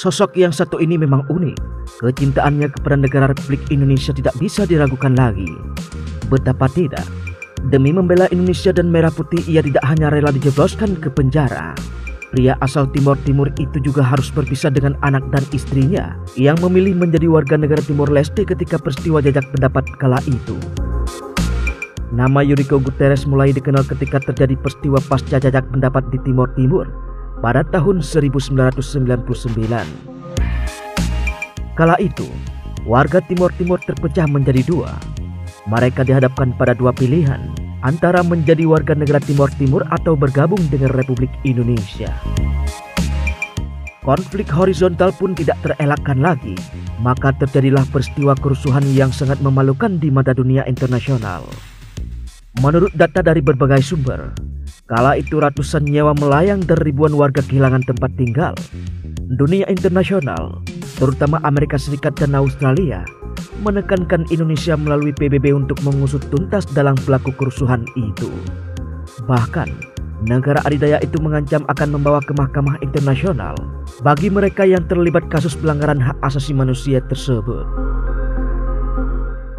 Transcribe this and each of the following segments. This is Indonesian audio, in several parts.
Sosok yang satu ini memang unik. Kecintaannya kepada negara Republik Indonesia tidak bisa diragukan lagi. Betapa tidak, demi membela Indonesia dan Merah Putih ia tidak hanya rela dijebloskan ke penjara. Pria asal Timor Timur itu juga harus berpisah dengan anak dan istrinya yang memilih menjadi warga negara Timor Leste ketika peristiwa jajak pendapat kala itu. Nama Yuriko Guterres mulai dikenal ketika terjadi peristiwa pasca jajak pendapat di Timor Timur pada tahun 1999. Kala itu, warga Timor Timur terpecah menjadi dua. Mereka dihadapkan pada dua pilihan, antara menjadi warga negara Timor Timur atau bergabung dengan Republik Indonesia. Konflik horizontal pun tidak terelakkan lagi, maka terjadilah peristiwa kerusuhan yang sangat memalukan di mata dunia internasional. Menurut data dari berbagai sumber, kala itu ratusan nyawa melayang dan ribuan warga kehilangan tempat tinggal. Dunia internasional, terutama Amerika Serikat dan Australia, menekankan Indonesia melalui PBB untuk mengusut tuntas dalam pelaku kerusuhan itu. Bahkan, negara adidaya itu mengancam akan membawa ke mahkamah internasional bagi mereka yang terlibat kasus pelanggaran hak asasi manusia tersebut.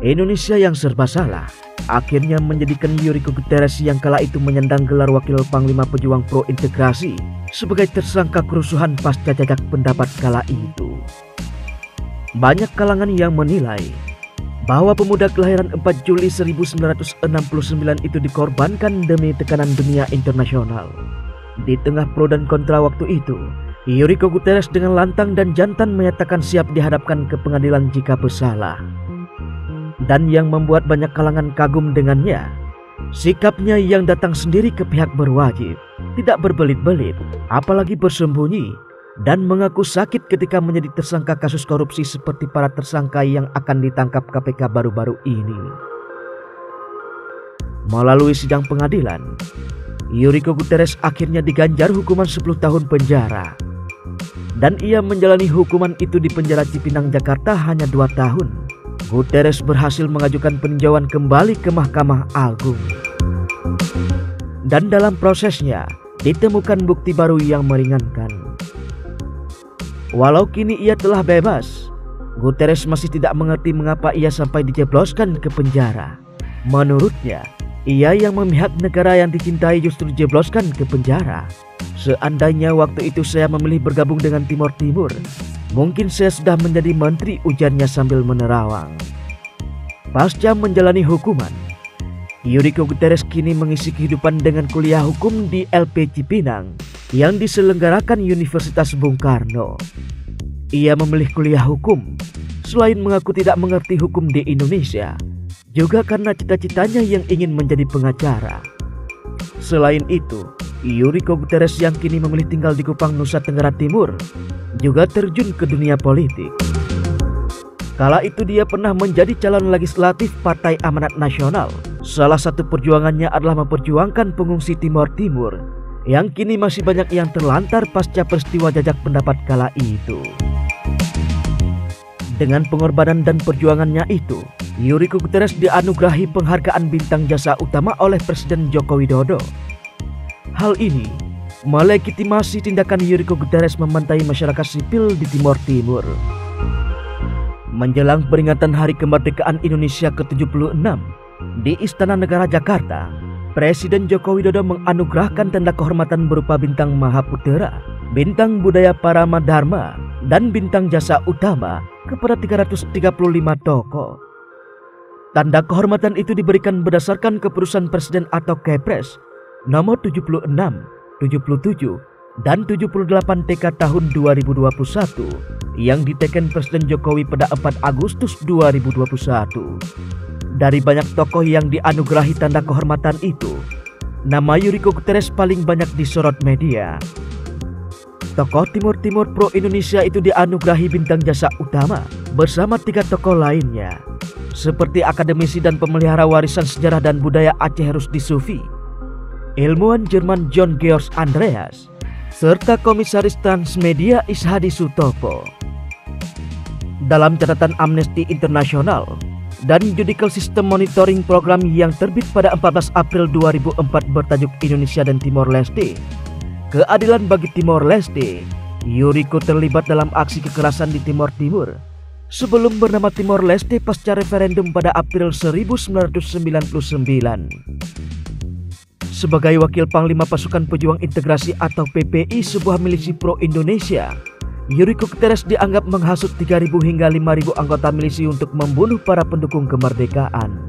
Indonesia yang serba salah akhirnya menjadikan Yuriko Guterres yang kala itu menyandang gelar Wakil Panglima Pejuang Pro Integrasi sebagai tersangka kerusuhan pasca jajak pendapat kala itu. Banyak kalangan yang menilai bahwa pemuda kelahiran 4 Juli 1969 itu dikorbankan demi tekanan dunia internasional. Di tengah pro dan kontra waktu itu, Yuriko Guterres dengan lantang dan jantan menyatakan siap dihadapkan ke pengadilan jika bersalah. Dan yang membuat banyak kalangan kagum dengannya, sikapnya yang datang sendiri ke pihak berwajib, tidak berbelit-belit, apalagi bersembunyi, dan mengaku sakit ketika menjadi tersangka kasus korupsi seperti para tersangka yang akan ditangkap KPK baru-baru ini. Melalui sidang pengadilan, Yuriko Guterres akhirnya diganjar hukuman 10 tahun penjara. Dan ia menjalani hukuman itu di penjara Cipinang, Jakarta hanya 2 tahun. Guterres berhasil mengajukan peninjauan kembali ke Mahkamah Agung. Dan dalam prosesnya, ditemukan bukti baru yang meringankan. Walau kini ia telah bebas, Guterres masih tidak mengerti mengapa ia sampai dijebloskan ke penjara. Menurutnya, ia yang memihak negara yang dicintai justru dijebloskan ke penjara. Seandainya waktu itu saya memilih bergabung dengan Timor Timur, mungkin saya sudah menjadi menteri, ujarnya sambil menerawang. Pasca menjalani hukuman, Yuriko Guterres kini mengisi kehidupan dengan kuliah hukum di LP Cipinang yang diselenggarakan Universitas Bung Karno. Ia memilih kuliah hukum selain mengaku tidak mengerti hukum di Indonesia, juga karena cita-citanya yang ingin menjadi pengacara. Selain itu, Yuriko Guterres yang kini memilih tinggal di Kupang, Nusa Tenggara Timur, juga terjun ke dunia politik. Kala itu dia pernah menjadi calon legislatif Partai Amanat Nasional. Salah satu perjuangannya adalah memperjuangkan pengungsi Timor Timur yang kini masih banyak yang terlantar pasca peristiwa jajak pendapat kala itu. Dengan pengorbanan dan perjuangannya itu, Yuriko Guterres dianugerahi penghargaan Bintang Jasa Utama oleh Presiden Joko Widodo. Hal ini melegitimasi tindakan Yuriko Guterres membantai masyarakat sipil di Timor Timur. Menjelang peringatan Hari Kemerdekaan Indonesia ke-76 di Istana Negara Jakarta, Presiden Joko Widodo menganugerahkan tanda kehormatan berupa Bintang Mahaputra, Bintang Budaya Parama Dharma, dan Bintang Jasa Utama kepada 335 tokoh. Tanda kehormatan itu diberikan berdasarkan keputusan Presiden atau Kepres nomor 76, 77, dan 78 TK tahun 2021 yang diteken Presiden Jokowi pada 4 Agustus 2021. Dari banyak tokoh yang dianugerahi tanda kehormatan itu, nama Yuriko Guterres paling banyak disorot media. Tokoh Timor Timur Pro Indonesia itu dianugerahi Bintang Jasa Utama bersama 3 tokoh lainnya, seperti akademisi dan pemelihara warisan sejarah dan budaya Aceh Rusdi Sufi, ilmuwan Jerman John Georg Andreas, serta komisaris Transmedia Ishadi Sutopo. Dalam catatan Amnesty International dan Judicial System Monitoring Program yang terbit pada 14 April 2004 bertajuk Indonesia dan Timor Leste, Keadilan bagi Timor Leste, Yuriko terlibat dalam aksi kekerasan di Timor Timur sebelum bernama Timor Leste pasca referendum pada April 1999. Sebagai wakil Panglima Pasukan Pejuang Integrasi atau PPI, sebuah milisi pro-Indonesia, Yuriko Guterres dianggap menghasut 3.000 hingga 5.000 anggota milisi untuk membunuh para pendukung kemerdekaan.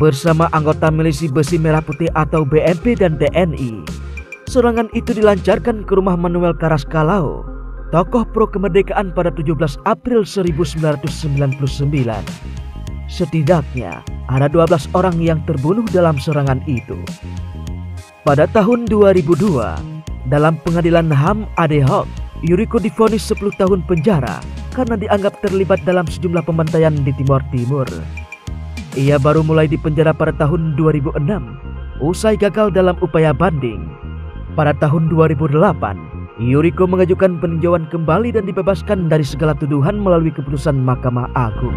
Bersama anggota milisi Besi Merah Putih atau BMP dan TNI, serangan itu dilancarkan ke rumah Manuel Carrascalao, tokoh pro-kemerdekaan pada 17 April 1999. Setidaknya ada 12 orang yang terbunuh dalam serangan itu. Pada tahun 2002, dalam pengadilan HAM ad hoc, Yuriko divonis 10 tahun penjara karena dianggap terlibat dalam sejumlah pembantaian di Timor Timur. Ia baru mulai dipenjara pada tahun 2006, usai gagal dalam upaya banding. Pada tahun 2008, Yuriko mengajukan peninjauan kembali dan dibebaskan dari segala tuduhan melalui keputusan Mahkamah Agung.